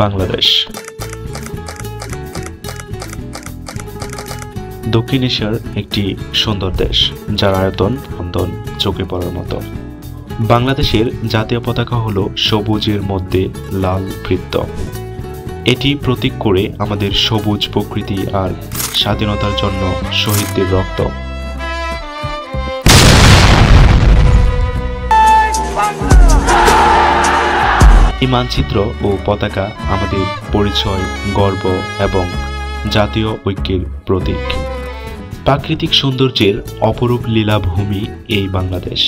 বাংলাদেশ দক্ষিণ এশিয়ার একটি সুন্দর দেশ, যার আয়তন চোখে পড়ার মতো। বাংলাদেশের জাতীয় পতাকা হলো সবুজের মধ্যে লাল বৃত্ত। এটি প্রতীক করে আমাদের সবুজ প্রকৃতি আর স্বাধীনতার জন্য শহীদদের রক্ত। এই মানচিত্র ও পতাকা আমাদের পরিচয়, গর্ব এবং জাতীয় ঐক্যের প্রতীক। প্রাকৃতিক সৌন্দর্যের অপরূপ লীলাভূমি এই বাংলাদেশ।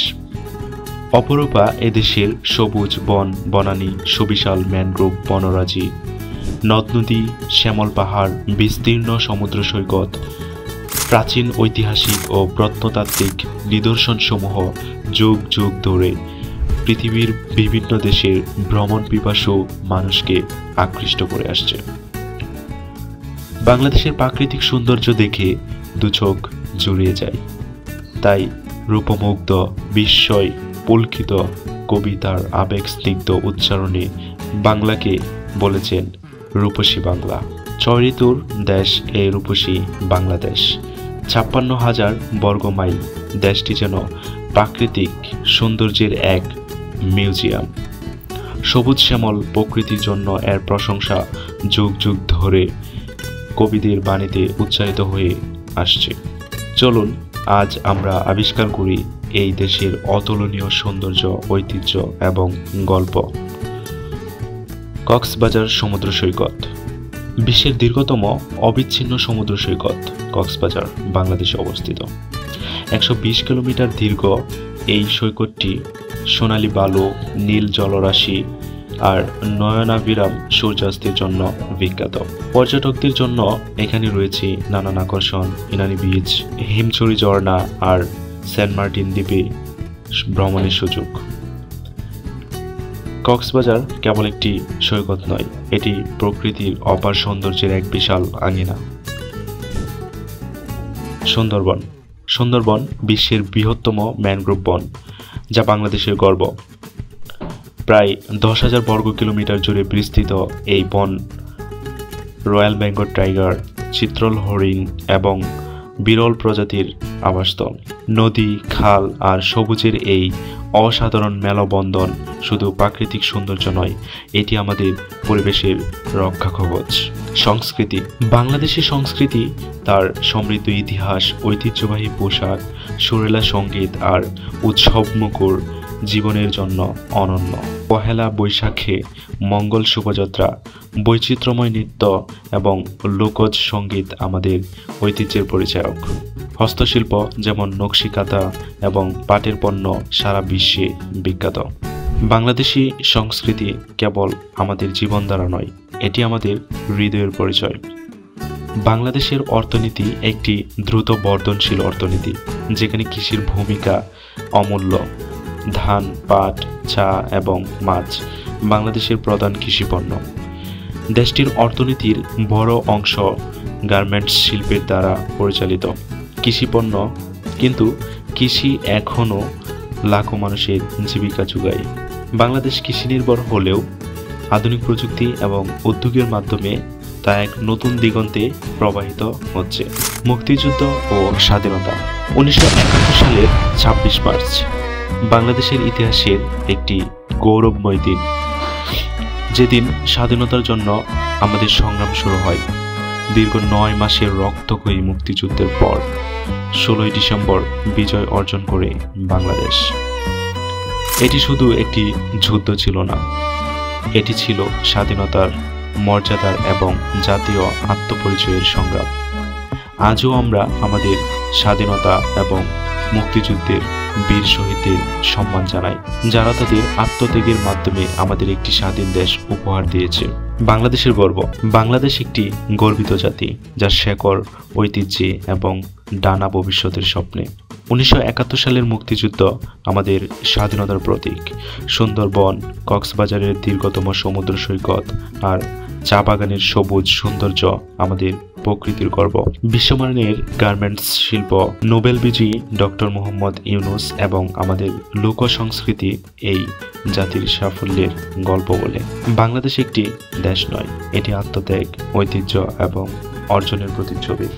অপরূপা এদেশের সবুজ বন বনানী, সুবিশাল ম্যানগ্রোভ বনরাজি, নদ নদী, শ্যামল পাহাড়, বিস্তীর্ণ সমুদ্র সৈকত, প্রাচীন ঐতিহাসিক ও প্রত্নতাত্ত্বিক নিদর্শনসমূহ যুগ যুগ ধরে পৃথিবীর বিভিন্ন দেশের ভ্রমণ পিপাসু মানুষকে আকৃষ্ট করে আসছে। বাংলাদেশের প্রাকৃতিক সৌন্দর্য দেখে দুচোখ জুড়িয়ে যায়। তাই রূপমুগ্ধ, বিস্ময় পুলকিত কবিতার আবেগ স্নিগ্ধ উচ্চারণে বাংলাকে বলেছেন রূপসী বাংলা। ৬ ঋতুর দেশ এই রূপসী বাংলাদেশ। ৫৬,০০০ বর্গমাইল দেশটি যেন প্রাকৃতিক সৌন্দর্যের এক মিউজিয়াম। সবুজ শ্যামল প্রকৃতির জন্য এর প্রশংসা যুগ যুগ ধরে কবিদের বাণীতে উচ্চারিত হয়ে আসছে। চলুন আজ আমরা আবিষ্কার করি এই দেশের অতুলনীয় সৌন্দর্য, ঐতিহ্য এবং গল্প। কক্সবাজার সমুদ্র সৈকত। বিশ্বের দীর্ঘতম অবিচ্ছিন্ন সমুদ্র সৈকত কক্সবাজার বাংলাদেশে অবস্থিত। ১২০ কিলোমিটার দীর্ঘ এই সৈকতটি সোনালী বালু, নীল জলরাশি আর নয়নাভিরাম সূর্যাস্তের জন্য বিখ্যাত। পর্যটকদের জন্য এখানে রয়েছে নানান আকর্ষণ, ইনানি বিচ, হিমছড়ি ঝর্ণা আর সেন্ট মার্টিন দ্বীপে ভ্রমণের সুযোগ। কক্সবাজার কেবল একটি সৈকত নয়, এটি প্রকৃতির অপার সৌন্দর্যের এক বিশাল আঙিনা। সুন্দরবন। সুন্দরবন বিশ্বের বৃহত্তম ম্যানগ্রোভ বন, যা বাংলাদেশের গর্ব। প্রায় ১০,০০০ বর্গ কিলোমিটার জুড়ে বিস্তৃত এই বন রয়্যাল বেঙ্গল টাইগার, চিত্রল হরিণ এবং বিরল প্রজাতির আবাসস্থল। নদী, খাল আর সবুজের এই অসাধারণ মেলবন্ধন শুধু প্রাকৃতিক সৌন্দর্য নয়, এটি আমাদের পরিবেশের রক্ষা কবচ। সংস্কৃতি। বাংলাদেশের সংস্কৃতি তার সমৃদ্ধ ইতিহাস, ঐতিহ্যবাহী পোশাক, সুরেলা সঙ্গীত আর উৎসবমুখর জীবনের জন্য অনন্য। পহেলা বৈশাখে মঙ্গল শোভাযাত্রা, বৈচিত্র্যময় নৃত্য এবং লোকজ সঙ্গীত আমাদের ঐতিহ্যের পরিচায়ক। হস্তশিল্প যেমন নকশি কাঁথা এবং পাটের পণ্য সারা বিশ্বে বিখ্যাত। বাংলাদেশি সংস্কৃতি কেবল আমাদের জীবনধারা নয়, এটি আমাদের হৃদয়ের পরিচয়। বাংলাদেশের অর্থনীতি একটি দ্রুত বর্ধনশীল অর্থনীতি, যেখানে কৃষির ভূমিকা অমূল্য। ধান, পাট, চা এবং মাছ বাংলাদেশের প্রধান কৃষিপণ্য। দেশটির অর্থনীতির বড় অংশ গার্মেন্টস শিল্পের দ্বারা পরিচালিত। কৃষিপণ্য, কিন্তু কৃষি এখনও লাখো মানুষের জীবিকা যোগায়। বাংলাদেশ কৃষি নির্ভর হলেও আধুনিক প্রযুক্তি এবং উদ্যোগের মাধ্যমে তা এক নতুন দিগন্তে প্রবাহিত হচ্ছে। মুক্তিযুদ্ধ ও স্বাধীনতা। ১৯৭১ সালের ২৬ মার্চ বাংলাদেশের ইতিহাসের একটি গৌরবময় দিন, যেদিন স্বাধীনতার জন্য আমাদের সংগ্রাম শুরু হয়। দীর্ঘ ৯ মাসের রক্তক্ষয়ী মুক্তিযুদ্ধের পর ১৬ই ডিসেম্বর বিজয় অর্জন করে বাংলাদেশ। এটি শুধু একটি যুদ্ধ ছিল না, এটি ছিল স্বাধীনতার, মর্যাদার এবং জাতীয় আত্মপরিচয়ের সংগ্রাম। আজও আমরা আমাদের স্বাধীনতা এবং মুক্তিযুদ্ধের বীর শহীদদের সম্মান জানাই, যারা তাদের আত্মত্যাগের মাধ্যমে আমাদের একটি স্বাধীন দেশ উপহার দিয়েছে। বাংলাদেশের গর্ব। বাংলাদেশ একটি গর্বিত জাতি, যার শেকড় ঐতিহ্যে এবং ডানা ভবিষ্যতের স্বপ্নে। ১৯৭১ সালের মুক্তিযুদ্ধ আমাদের স্বাধীনতার প্রতীক। সুন্দরবন, কক্সবাজারের দীর্ঘতম সমুদ্র সৈকত আর চা বাগানের সবুজ সৌন্দর্য আমাদের প্রকৃতির গর্ব। বিশ্বমানের গার্মেন্টস শিল্প, নোবেলবিজয়ী ডক্টর মোহাম্মদ ইউনূস এবং আমাদের লোক সংস্কৃতি এই জাতির সাফল্যের গল্প বলে। বাংলাদেশ একটি দেশ নয়, এটি আত্মত্যাগ, ঐতিহ্য এবং অর্জনের প্রতিচ্ছবি।